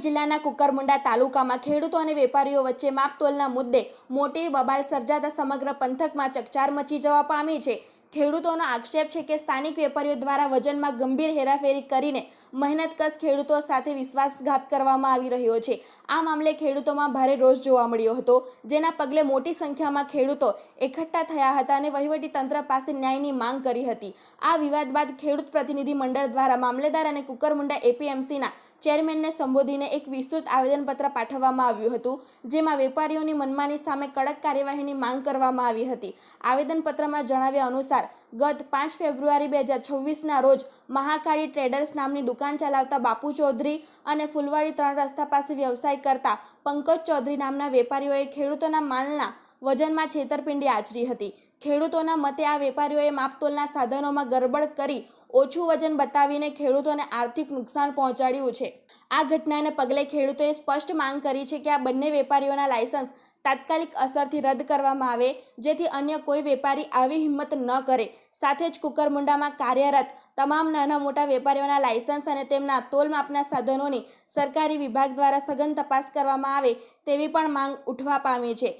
જિલ્લાના કુકરમુંડા તાલુકામાં ખેડૂતો અને વેપારીઓ વચ્ચે માપતોલના મુદ્દે મોટી બબાલ સર્જાતા સમગ્ર પંથકમાં ચકચાર મચી જવા પામી છે। ખેડૂતોનો આક્ષેપ છે કે સ્થાનિક વેપારીઓ દ્વારા વજનમાં ગંભીર હેરાફેરી કરીને મહેનતકશ ખેડૂતો સાથે વિશ્વાસઘાત કરવામાં આવી રહ્યો છે। આ મામલે ખેડૂતોમાં ભારે રોષ જોવા મળ્યો હતો, જેના પગલે મોટી સંખ્યામાં ખેડૂતો એકઠા થયા હતા અને વહીવટીતંત્ર પાસે ન્યાયની માંગ કરી હતી। આ વિવાદ બાદ ખેડૂત પ્રતિનિધિ મંડળ દ્વારા મામલેદાર અને કુકરમુંડા એપીએમસીના ચેરમેનને સંબોધીને એક વિસ્તૃત આવેદનપત્ર પાઠવવામાં આવ્યું હતું, જેમાં વેપારીઓની મનમાની સામે કડક કાર્યવાહીની માંગ કરવામાં આવી હતી। આવેદનપત્રમાં જણાવ્યા અનુસાર ગત 5 ફેબ્રુઆરી 2026ના રોજ મહાકાળી ટ્રેડર્સ નામની દુકાન ચલાવતા બાપુ ચૌધરી અને ફૂલવાડી 3 રસ્તા પાસે વ્યવસાય કરતા પંકજ ચૌધરી નામના વેપારીઓએ ખેડૂતોના માલના વજનમાં છેતરપિંડી આચરી હતી। ખેડૂતોના મતે આ વેપારીઓએ માપતોલના સાધનોમાં ગરબડ કરી ઓછું વજન બતાવીને ખેડૂતોને આર્થિક નુકસાન પહોંચાડ્યું છે। આ ઘટનાને પગલે ખેડૂતોએ સ્પષ્ટ માંગ કરી છે કે આ બંને વેપારીઓના લાયસન્સ તાત્કાલિક અસરથી રદ કરવામાં આવે, જેથી અન્ય કોઈ વેપારી આવી હિંમત ન કરે। સાથે જ કુકરમુંડામાં કાર્યરત તમામ નાના મોટા વેપારીઓના લાયસન્સ અને તેમના તોલ માપના સાધનોની સરકારી વિભાગ દ્વારા સઘન તપાસ કરવામાં આવે તેવી પણ માંગ ઉઠવા પામી છે।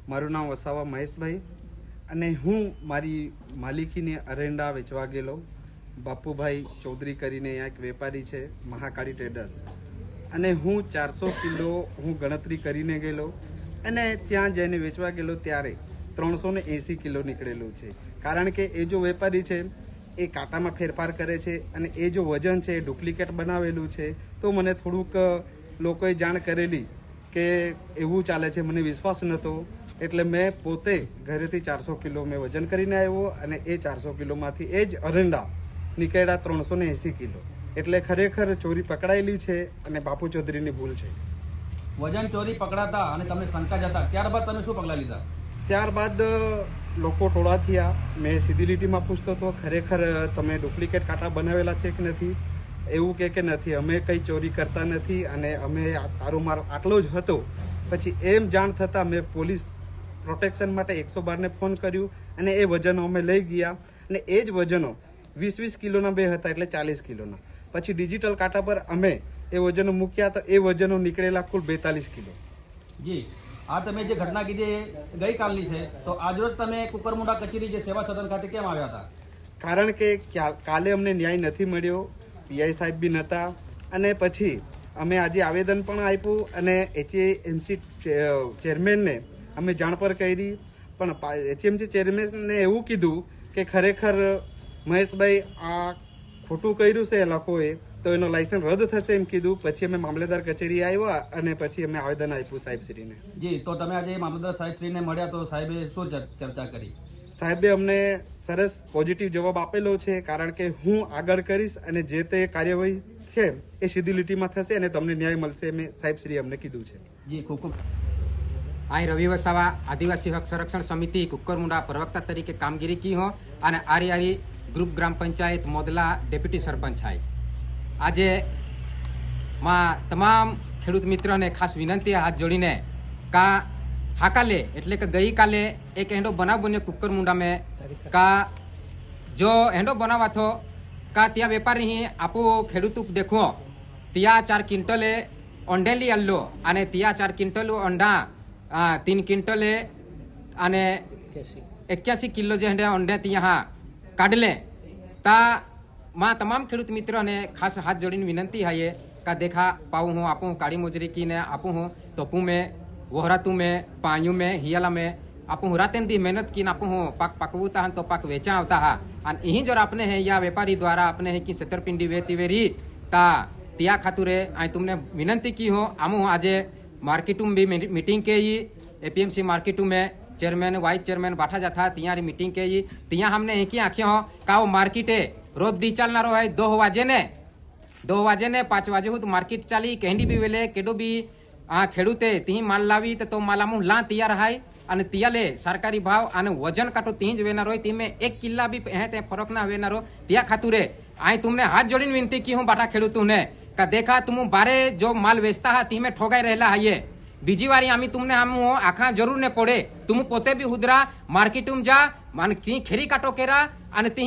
મારું નામ વસાવા મહેશભાઈ અને હું મારી માલિકીને અરેંડા વેચવા ગયેલો બાપુભાઈ ચૌધરી કરીને અહીંયા એક વેપારી છે મહાકાળી ટ્રેડર્સ, અને હું 400 કિલો ગણતરી કરીને ગયેલો અને ત્યાં જઈને વેચવા ગયેલો ત્યારે 380 કિલો નીકળેલું છે। કારણ કે એ જો વેપારી છે એ કાંટામાં ફેરફાર કરે છે અને એ જો વજન છે એ ડુપ્લિકેટ બનાવેલું છે, તો મને થોડુંક લોકોએ જાણ કરેલી કે એવું ચાલે છે, મને વિશ્વાસ નહોતો, એટલે મેં પોતે ઘરેથી 400 કિલો મેં વજન કરીને આવ્યો અને એ 400 કિલોમાંથી એ જ અરંડા નીકળ્યા 380 કિલો। એટલે ખરેખર ચોરી પકડાયેલી છે અને બાપુ ચૌધરીની ભૂલ છે। વજન ચોરી પકડાતા અને તમને શંકા જતા ત્યારબાદ તમે શું પગલાં લીધા? ત્યારબાદ લોકો ટોળા થયા, મેં સીધી લીટીમાં પૂછતો હતો ખરેખર તમે ડુપ્લિકેટ કાંટા બનાવેલા છે કે નથી? એવું કે નથી, અમે કંઈ ચોરી કરતા નથી અને અમે તારો માલ આટલો જ હતો। પછી એમ જાણ થતાં મેં પોલીસ પ્રોટેક્શન માટે 112ને ફોન કર્યું અને એ વજનો અમે લઈ ગયા અને એ જ વજનો 20-20 કિલોના બે હતા, એટલે 40 કિલોના। પછી ડિજિટલ કાંટા પર અમે એ વજનો મૂક્યા તો એ વજનો નીકળેલા કુલ 42 કિલો। જી, આ તમે જે ઘટના કીધી ગઈકાલની છે, તો આજરોજ તમે કુકરમુંડા કચેરી જે સેવા સદન ખાતે કેમ આવ્યા હતા? કારણ કે કાલે અમને ન્યાય નથી મળ્યો, પીઆઈ સાહેબ બી નહોતા, અને પછી અમે આજે આવેદન પણ આપ્યું અને એચએમસી ચેરમેનને અમે જાણ પર કરી, પણ એચએમસી ચેરમેનને એવું કીધું કે ખરેખર મહેશભાઈ આ ખોટું કર્યું છે એ લોકોએ, તો એનો લાયસન્સ રદ થશે એમ કીધું। પછી અમે મામલેદાર કચેરી આવ્યા અને પછી અમે આવેદન આપ્યું સાહેબશ્રીને। જી, તો તમે આજે મામલતદાર સાહેબશ્રીને મળ્યા તો સાહેબે શું ચર્ચા કરી? સાહેબે અમને સરસ પોઝિટિવ જવાબ આપેલો છે, કારણ કે હું આગળ કરીશ અને જે તે કાર્યવાહી છે એ સીધી લીટીમાં થશે અને તમને ન્યાય મળશે, મેં સાહેબશ્રીએ અમને કીધું છે। જી, ખૂબ ખૂબ અહીં રવિ વસાવા આદિવાસી હક સંરક્ષણ સમિતિ કુકરમુંડા પ્રવક્તા તરીકે કામગીરી की हो અને આરી ગ્રુપ ગ્રામ પંચાયત મોદલા ડેપ્યુટી સરપંચ है। આજે માં તમામ ખેડૂત મિત્રોને ખાસ વિનંતી હાથ જોડીને કા હાકાલે એટલે કે ગઈકાલે એક હેંડો બનાવ બન્યો કુકરમુંડા में કા જો હેંડો બનાવા થો કા ત્યાં વેપારી આપો ખેડૂત દેખો ત્યાં 4 ક્વિન્ટલે ઓંડેલી આલ્લો અને ત્યાં 4 ક્વિન્ટલ અંડા 3 ક્વિન્ટલે અને 81 કિલો જે અંડા ત્યાં કાઢલે તા માં તમામ ખેડૂત મિત્રોને ખાસ હાથ જોડીને વિનંતી है का देखा पाऊँ हूँ आपू काड़ी मजूरी की ने आपू हूँ तोपू में वहरातू में पायूँ में हियाला में आपू रातें दी मेहनत की आपू हूँ पाक पकवता है तो पाक वेचा होता है और यहीं जो आपने है या व्यापारी द्वारा अपने है कि छेतरपिंडी वेती वेरी ता त्या खातुरे आई तुमने विनंती की हो आमू आज मार्केटू में भी मीटिंग के एपीएमसी मार्केटू में चेयरमैन वाइस चेयरमैन बैठा जाता तियारी मीटिंग के तिया हमने एक ही आँखें हो का वो मार्केटे रोज दी चलना है 2 वाजे ने 5 वाजे हो तो मार्केट चाली कहीं भी वेले केडो भी खेडूते ती माल लावी तो मालामू ला तैयार है અને तियाले सरकारी भाव અને वजन काटो ती ज वेनारो ती में 1 किल्ला भी है ते फरक ना वेनारो त्या खातुरे आई तुमने हाथ जोड़ीने विनती की हूँ बाटा खेडूतों ने का देखा तुम बारे जो माल बेचता है ती में ठोगाई रहेला है ये बीजी वारी आमी तुमने हम आखा जरूर ने पड़े तुम पोते भी हुदरा मार्केट में जा मान की खेरी काटो केरा અને તી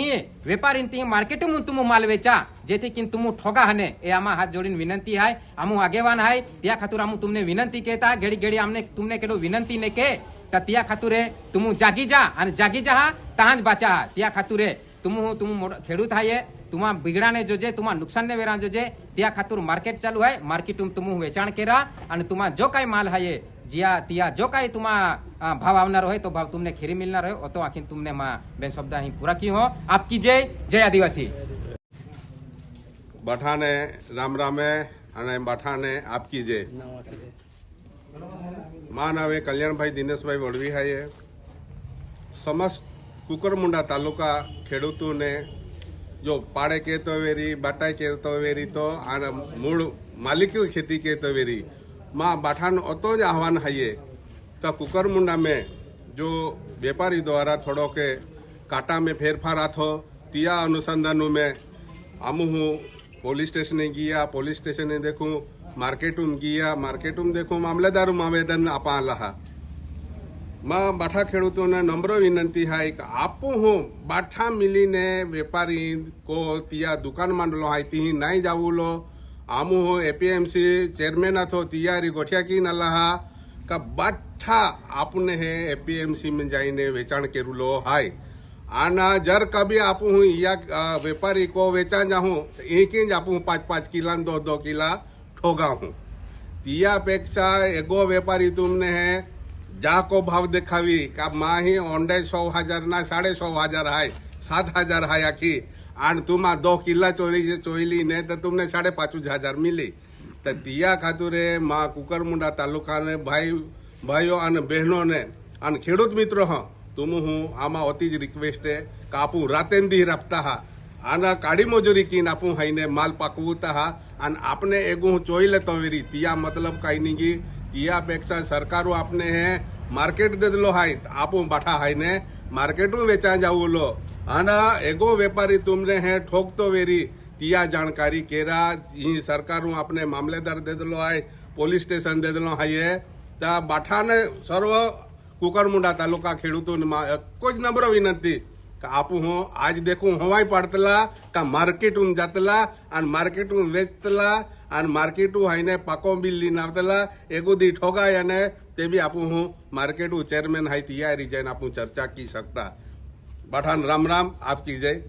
વેપારી તી માર્કેટ માં તું માલ વેચા જેથી કે તું ઠોગા હને એ આમાં હાથ જોડીને વિનંતી હાય આમુ આગેવાન હાય ત્યાં ખાતુર આમુ તમને વિનંતી કહેતા ઘડી ઘડી આમને તમને કેડો વિનંતી ને કે ત્યાં ખાતુરે તું જાગી જા અને જાગી જા ત્યાં જ બાચા ત્યાં ખાતુરે તું ખેડૂત હાય तुमा बिगड़ाने जोजे तुमा नुकसान ने वेरा जोजे त्या खातुर मार्केट चालू है मार्केट तुम वेचाण केरा आणि तुमा जो काही माल है जिया तिया जो काही तुमा भाव आवनार हो तो भाव तुमने खीरी मिलना रहो तो आखिर तुमने मां बेन शब्द ही पूरा की हो आपकी जय जय आदिवासी बठाने राम रामे અને બઠાને આપકી જય માન હવે કલ્યાણભાઈ દિનેશભાઈ વડવી હાયે સમસ્ત કુકરમુંડા તાલુકા ખેડૂતોને जो पाड़े के तो वेरी बाटाई के तो वेरी तो आन मूल मालिकी खेती के तो वेरी माँ बाठान अतो ज आह्वान है तो कुकरमुंडा में जो व्यापारी द्वारा थोड़ो के काटा में फेरफार आथो तिया अनुसंधान में आमू हूँ पुलिस स्टेशन गया पुलिस स्टेशन देखूँ मार्केट में देखूँ मामलेदार आवेदन आपा लहा मां बाठा खेडूतों ने नम्र विनंती है कि आपू हूँ बाठा मिली ने व्यापारी को तिया दुकान मांडलो है ती नहीं जाऊ लो आमू हूँ एपीएमसी चेयरमैन अथो तियारी गोठिया की नला का बाठा आपने है एपीएमसी में जाइने वेचाण केरुलो है आना जर कभी आपू हूँ या व्यापारी को वेचा जाऊँ तो एक ही आपू 5-5 किला 2-2 किला ठोगा हूँ तिया अपेक्षा एगो व्यापारी तुमने है जाको भाव देखावी का माँ ही ओंडे 100,000 ना 150,000 हाय 7,000 हाय आखी आन तुमा 2 किला चोईली ने तो तुमने 5,500 मिली तो तिया खातुरे माँ कुकरमुंडा तालुका ने भाईओ अने बहनों ने अन खेडूत मित्रों हाँ तुम हूँ आमा अति ज रिक्वेस्ट है कि आपू रातें दी रखता हा आना काड़ी मजूरी की आपू हाई ने माल पाकवता हा अन आपने एगो चोई लेतो वेरी तिया मतलब कई नहीं की तिया अपेक्षा सरकारों आपने है मार्केट दे दिलो हाय आपू बाठा हाय ने मार्केट में वेचा जाऊ लो आना एगो व्यापारी तुमने है ठोक तो वेरी तिया जानकारी केरा सरकारों आपने मामलेदार दे दिलो हाय पुलिस स्टेशन दे दिलो हाय ता बाठा ने सर्व कुकरमुंडा तालुका खेडूतों कुछ नम्र विनंती आपू हूँ आज देखूं हवाई पड़तला का मार्केट जातला और मार्केट वेचतला और मार्केट हाईने पाको बिल लीन आवतला एगो दी ठोगा याने ते भी आपू हूँ मार्केट चेयरमैन हाई तैयारी जैन आपू चर्चा की सकता। बाठान राम राम आपकी जय।